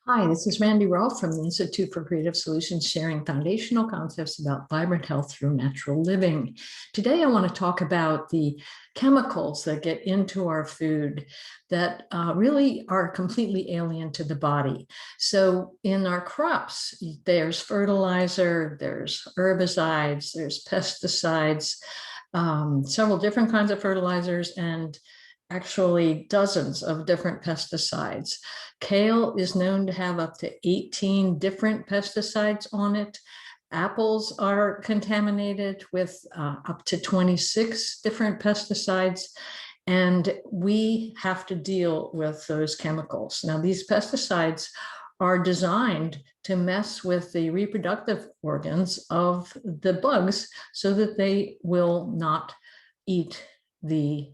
Hi, this is Randy Rolfe from the Institute for Creative Solutions, sharing foundational concepts about vibrant health through natural living. Today, I want to talk about the chemicals that get into our food that really are completely alien to the body. So in our crops, there's fertilizer, there's herbicides, there's pesticides, several different kinds of fertilizers, and actually dozens of different pesticides. Kale is known to have up to 18 different pesticides on it. Apples are contaminated with up to 26 different pesticides, and we have to deal with those chemicals. Now, these pesticides are designed to mess with the reproductive organs of the bugs so that they will not eat the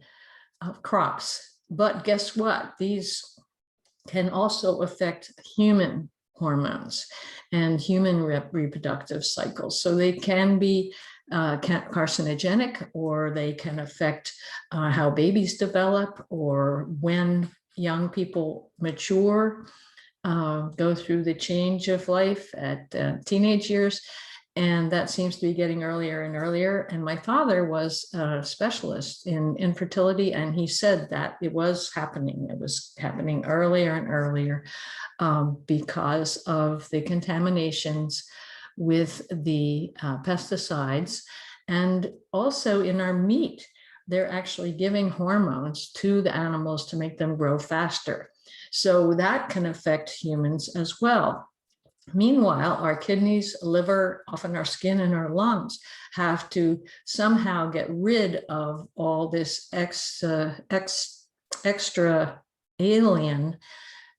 crops. But guess what? These can also affect human hormones and human reproductive cycles. So they can be carcinogenic, or they can affect how babies develop, or when young people mature, go through the change of life at teenage years. And that seems to be getting earlier and earlier. And my father was a specialist in infertility, and he said that it was happening. It was happening earlier and earlier because of the contaminations with the pesticides. And also in our meat, they're actually giving hormones to the animals to make them grow faster. So that can affect humans as well. Meanwhile, our kidneys, liver, often our skin and our lungs have to somehow get rid of all this extra alien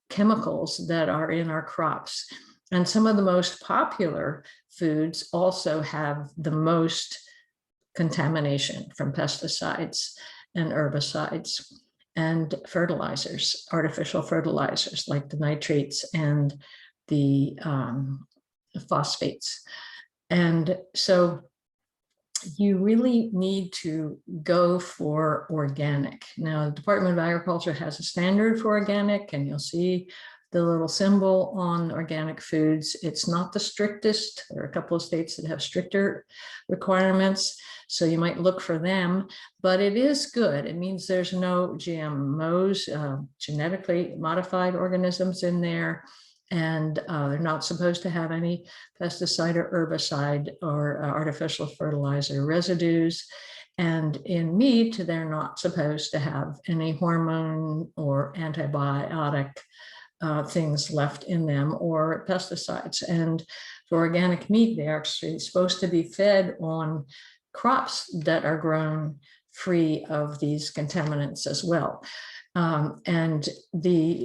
chemicals that are in our crops. And some of the most popular foods also have the most contamination from pesticides and herbicides and fertilizers, artificial fertilizers like the nitrates and the phosphates. And so you really need to go for organic. Now, the Department of Agriculture has a standard for organic, and you'll see the little symbol on organic foods. It's not the strictest. There are a couple of states that have stricter requirements, so you might look for them, but it is good. It means there's no GMOs, genetically modified organisms in there. And they're not supposed to have any pesticide or herbicide or artificial fertilizer residues. And in meat, they're not supposed to have any hormone or antibiotic things left in them, or pesticides. And for organic meat, they're actually supposed to be fed on crops that are grown free of these contaminants as well. And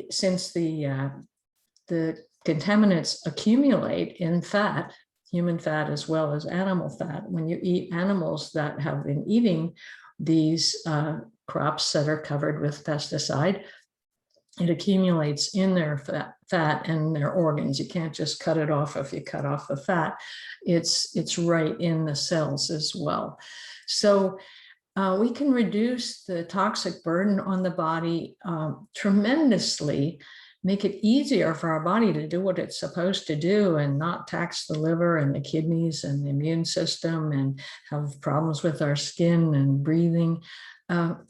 since the contaminants accumulate in fat, human fat as well as animal fat, when you eat animals that have been eating these crops that are covered with pesticide, it accumulates in their fat and their organs. You can't just cut it off. If you cut off the fat, it's right in the cells as well. So we can reduce the toxic burden on the body tremendously, make it easier for our body to do what it's supposed to do and not tax the liver and the kidneys and the immune system and have problems with our skin and breathing.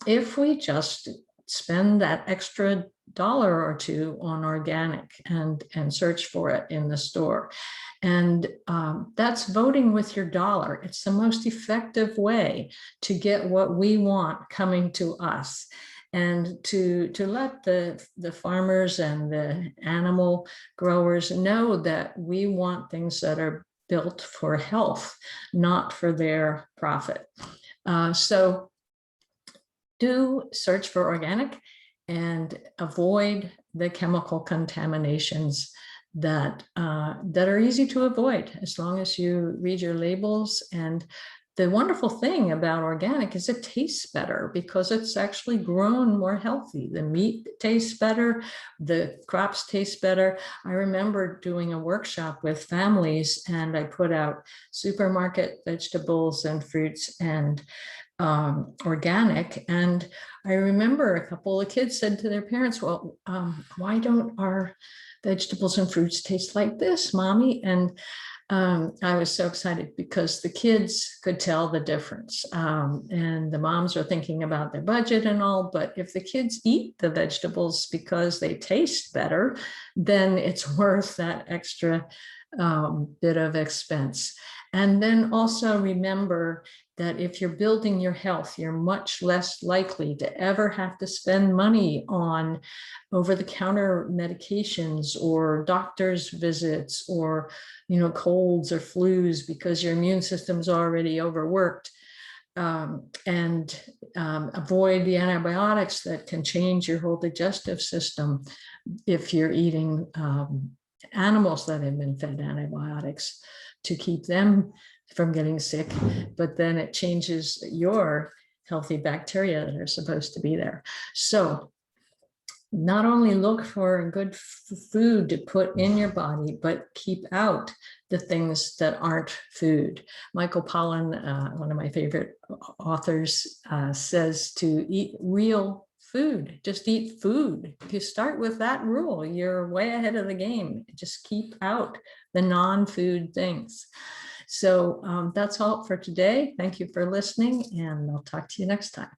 If we just spend that extra dollar or two on organic and search for it in the store. And that's voting with your dollar. It's the most effective way to get what we want coming to us, and to let the farmers and the animal growers know that we want things that are built for health, not for their profit. So do search for organic and avoid the chemical contaminations that are easy to avoid as long as you read your labels. And the wonderful thing about organic is it tastes better because it's actually grown more healthy. The meat tastes better, the crops taste better. I remember doing a workshop with families, and I put out supermarket vegetables and fruits, and organic. And I remember a couple of kids said to their parents, well, why don't our vegetables and fruits taste like this, Mommy? And I was so excited because the kids could tell the difference. And the moms are thinking about their budget and all, but if the kids eat the vegetables because they taste better, then it's worth that extra bit of expense. And then also remember that if you're building your health, you're much less likely to ever have to spend money on over-the-counter medications or doctor's visits or, colds or flus because your immune system's already overworked. And avoid the antibiotics that can change your whole digestive system if you're eating animals that have been fed antibiotics to keep them from getting sick, but then it changes your healthy bacteria that are supposed to be there. So not only look for good food to put in your body, but keep out the things that aren't food. Michael Pollan, one of my favorite authors, says to eat real food. Just eat food. If you start with that rule, you're way ahead of the game. Just keep out the non-food things. So that's all for today. Thank you for listening, and I'll talk to you next time.